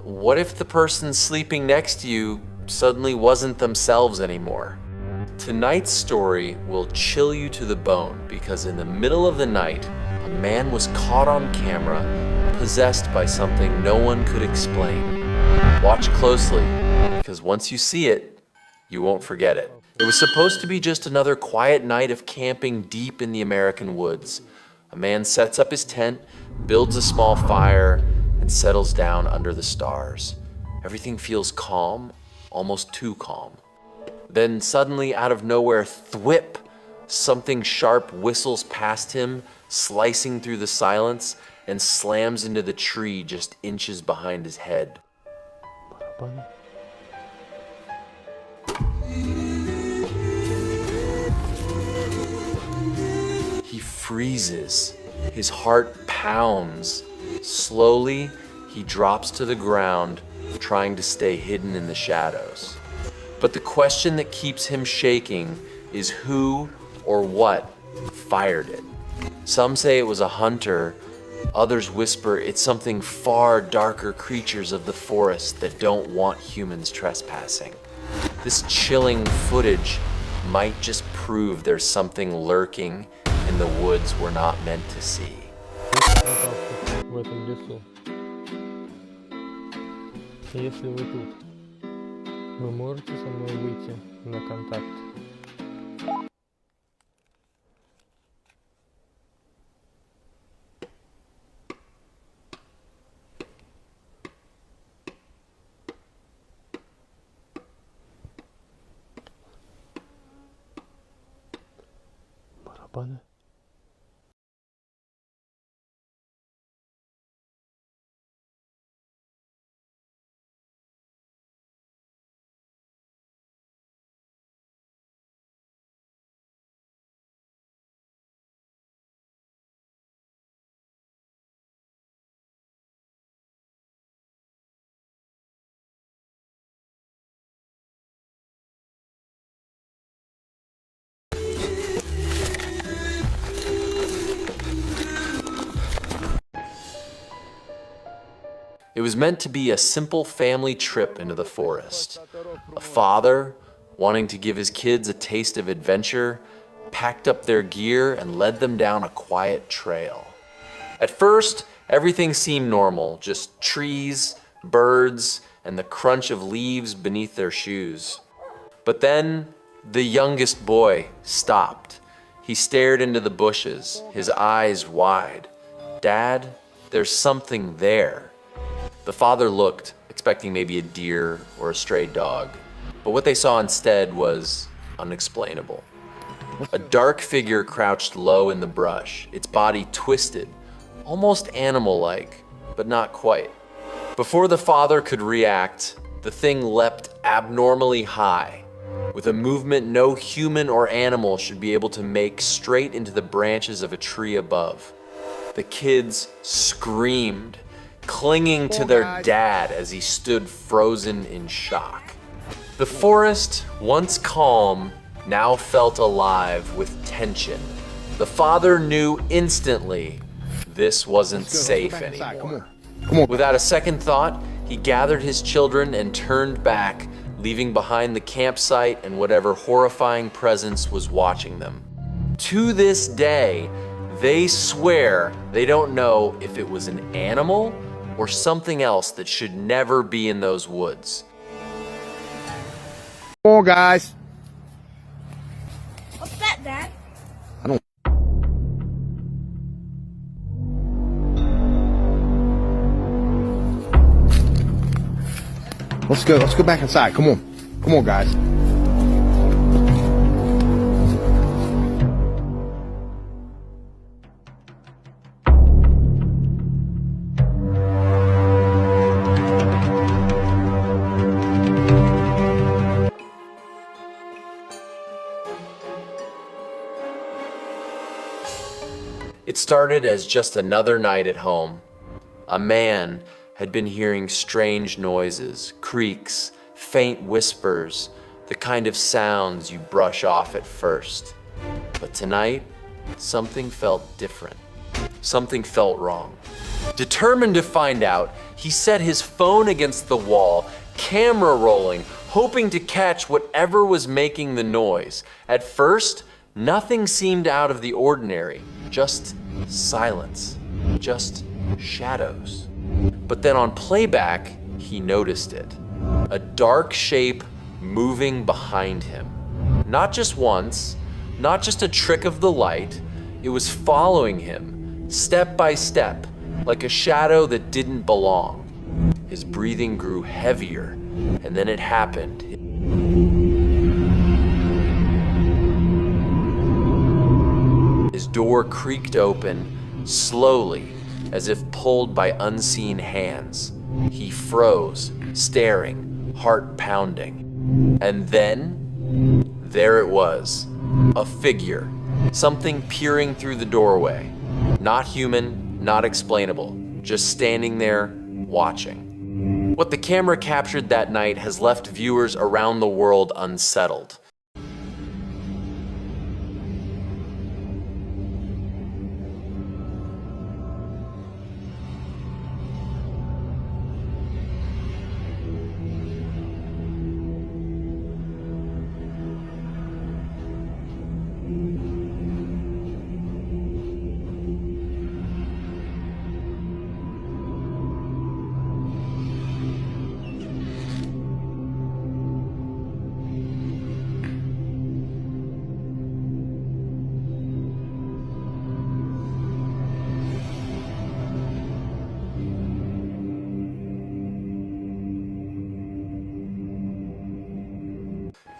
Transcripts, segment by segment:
what if the person sleeping next to you suddenly wasn't themselves anymore? Tonight's story will chill you to the bone because in the middle of the night, a man was caught on camera, possessed by something no one could explain. Watch closely, because once you see it, you won't forget it. It was supposed to be just another quiet night of camping deep in the American woods. A man sets up his tent, builds a small fire, and settles down under the stars. Everything feels calm, almost too calm. Then suddenly, out of nowhere, thwip, something sharp whistles past him, slicing through the silence, and slams into the tree just inches behind his head. He freezes. His heart pounds. Slowly, he drops to the ground, trying to stay hidden in the shadows. But the question that keeps him shaking is who or what fired it. Some say it was a hunter. Others whisper it's something far darker creatures of the forest that don't want humans trespassing. This chilling footage might just prove there's something lurking in the woods we're not meant to see. В этом лесу. Если вы тут, вы можете со мной выйти на контакт. Барабаны. It was meant to be a simple family trip into the forest. A father, wanting to give his kids a taste of adventure, packed up their gear and led them down a quiet trail. At first, everything seemed normal, just trees, birds, and the crunch of leaves beneath their shoes. But then, the youngest boy stopped. He stared into the bushes, his eyes wide. "Dad, there's something there." The father looked, expecting maybe a deer or a stray dog, but what they saw instead was unexplainable. A dark figure crouched low in the brush, its body twisted, almost animal-like, but not quite. Before the father could react, the thing leapt abnormally high, with a movement no human or animal should be able to make, straight into the branches of a tree above. The kids screamed, clinging to their dad as he stood frozen in shock. The forest, once calm, now felt alive with tension. The father knew instantly this wasn't safe anymore. Without a second thought, he gathered his children and turned back, leaving behind the campsite and whatever horrifying presence was watching them. To this day, they swear they don't know if it was an animal or something else that should never be in those woods. Come on, guys. What's that, Dad? I don't. Let's go. Let's go back inside. Come on. Come on, guys. It started as just another night at home. A man had been hearing strange noises, creaks, faint whispers, the kind of sounds you brush off at first. But tonight, something felt different. Something felt wrong. Determined to find out, he set his phone against the wall, camera rolling, hoping to catch whatever was making the noise. At first, nothing seemed out of the ordinary, just silence, just shadows. But then on playback, he noticed it. A dark shape moving behind him. Not just once, not just a trick of the light, it was following him, step by step, like a shadow that didn't belong. His breathing grew heavier, and then it happened. His door creaked open, slowly, as if pulled by unseen hands. He froze, staring, heart pounding. And then, there it was, a figure, something peering through the doorway. Not human, not explainable, just standing there, watching. What the camera captured that night has left viewers around the world unsettled.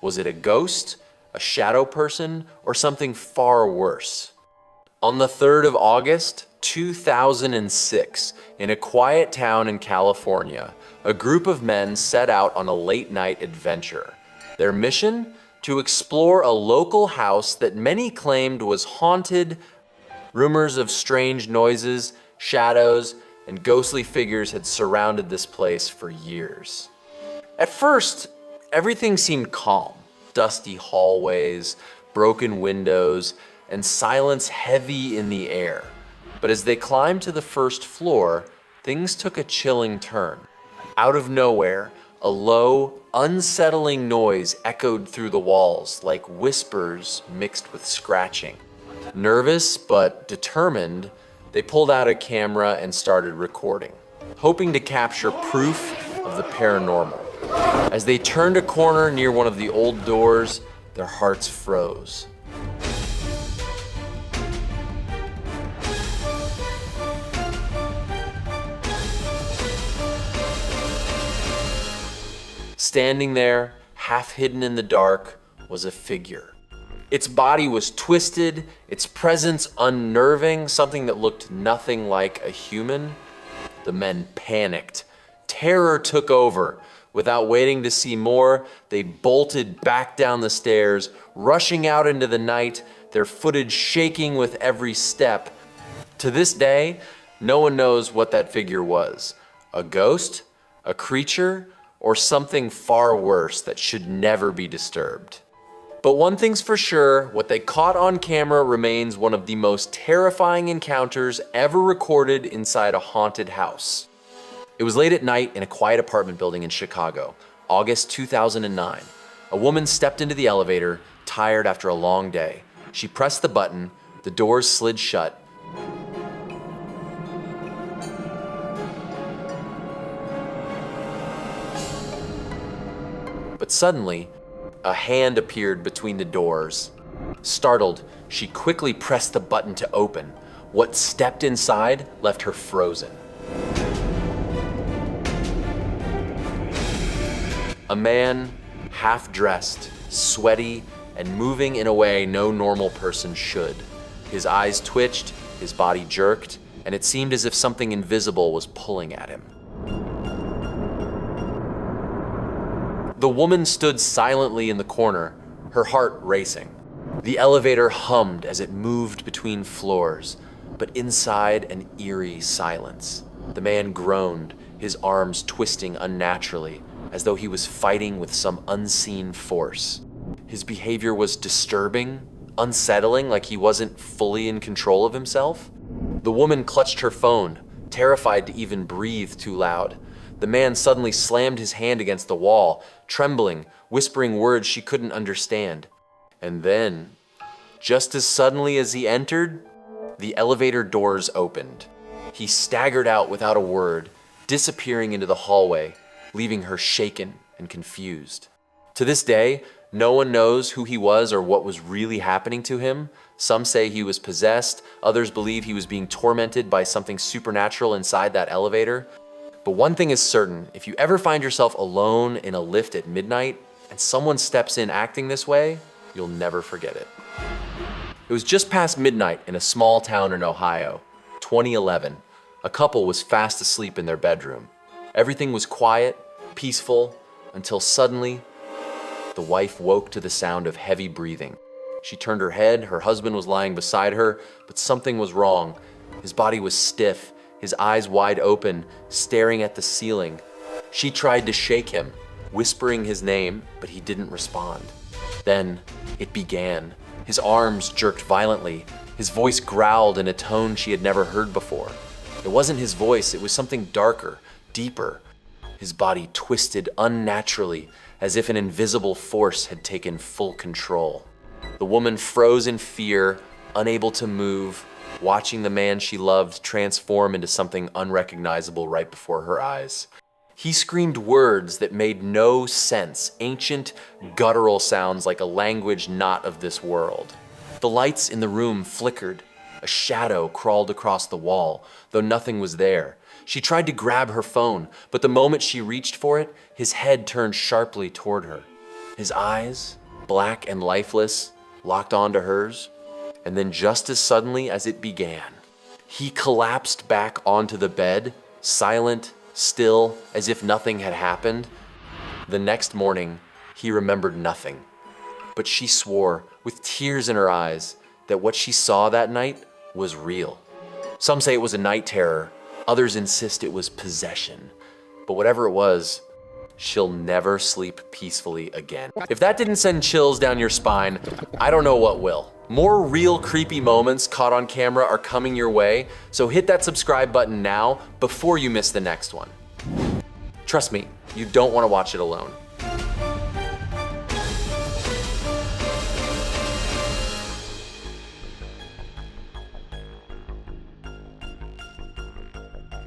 Was it a ghost, a shadow person, or something far worse? On the 3rd of August, 2006, in a quiet town in California, a group of men set out on a late-night adventure. Their mission? To explore a local house that many claimed was haunted. Rumors of strange noises, shadows, and ghostly figures had surrounded this place for years. At first, everything seemed calm. Dusty hallways, broken windows, and silence heavy in the air. But as they climbed to the first floor, things took a chilling turn. Out of nowhere, a low, unsettling noise echoed through the walls, like whispers mixed with scratching. Nervous but determined, they pulled out a camera and started recording, hoping to capture proof of the paranormal. As they turned a corner near one of the old doors, their hearts froze. Standing there, half hidden in the dark, was a figure. Its body was twisted, its presence unnerving, something that looked nothing like a human. The men panicked. Terror took over. Without waiting to see more, they bolted back down the stairs, rushing out into the night, their footage shaking with every step. To this day, no one knows what that figure was. A ghost? A creature? Or something far worse that should never be disturbed. But one thing's for sure, what they caught on camera remains one of the most terrifying encounters ever recorded inside a haunted house. It was late at night in a quiet apartment building in Chicago, August 2009. A woman stepped into the elevator, tired after a long day. She pressed the button, the doors slid shut. But suddenly, a hand appeared between the doors. Startled, she quickly pressed the button to open. What stepped inside left her frozen. A man, half-dressed, sweaty, and moving in a way no normal person should. His eyes twitched, his body jerked, and it seemed as if something invisible was pulling at him. The woman stood silently in the corner, her heart racing. The elevator hummed as it moved between floors, but inside an eerie silence. The man groaned, his arms twisting unnaturally, as though he was fighting with some unseen force. His behavior was disturbing, unsettling, like he wasn't fully in control of himself. The woman clutched her phone, terrified to even breathe too loud. The man suddenly slammed his hand against the wall, trembling, whispering words she couldn't understand. And then, just as suddenly as he entered, the elevator doors opened. He staggered out without a word, disappearing into the hallway, leaving her shaken and confused. To this day, no one knows who he was or what was really happening to him. Some say he was possessed, others believe he was being tormented by something supernatural inside that elevator. But one thing is certain, if you ever find yourself alone in a lift at midnight and someone steps in acting this way, you'll never forget it. It was just past midnight in a small town in Ohio, 2011. A couple was fast asleep in their bedroom. Everything was quiet, peaceful, until suddenly, the wife woke to the sound of heavy breathing. She turned her head, her husband was lying beside her, but something was wrong. His body was stiff, his eyes wide open, staring at the ceiling. She tried to shake him, whispering his name, but he didn't respond. Then it began. His arms jerked violently. His voice growled in a tone she had never heard before. It wasn't his voice, it was something darker, deeper. His body twisted unnaturally, as if an invisible force had taken full control. The woman froze in fear, unable to move, watching the man she loved transform into something unrecognizable right before her eyes. He screamed words that made no sense, ancient, guttural sounds like a language not of this world. The lights in the room flickered. A shadow crawled across the wall, though nothing was there. She tried to grab her phone, but the moment she reached for it, his head turned sharply toward her. His eyes, black and lifeless, locked onto hers, and then just as suddenly as it began, he collapsed back onto the bed, silent, still, as if nothing had happened. The next morning, he remembered nothing, but she swore, with tears in her eyes, that what she saw that night was real. Some say it was a night terror, others insist it was possession, but whatever it was, she'll never sleep peacefully again. If that didn't send chills down your spine, I don't know what will. More real creepy moments caught on camera are coming your way, so hit that subscribe button now before you miss the next one. Trust me, you don't want to watch it alone.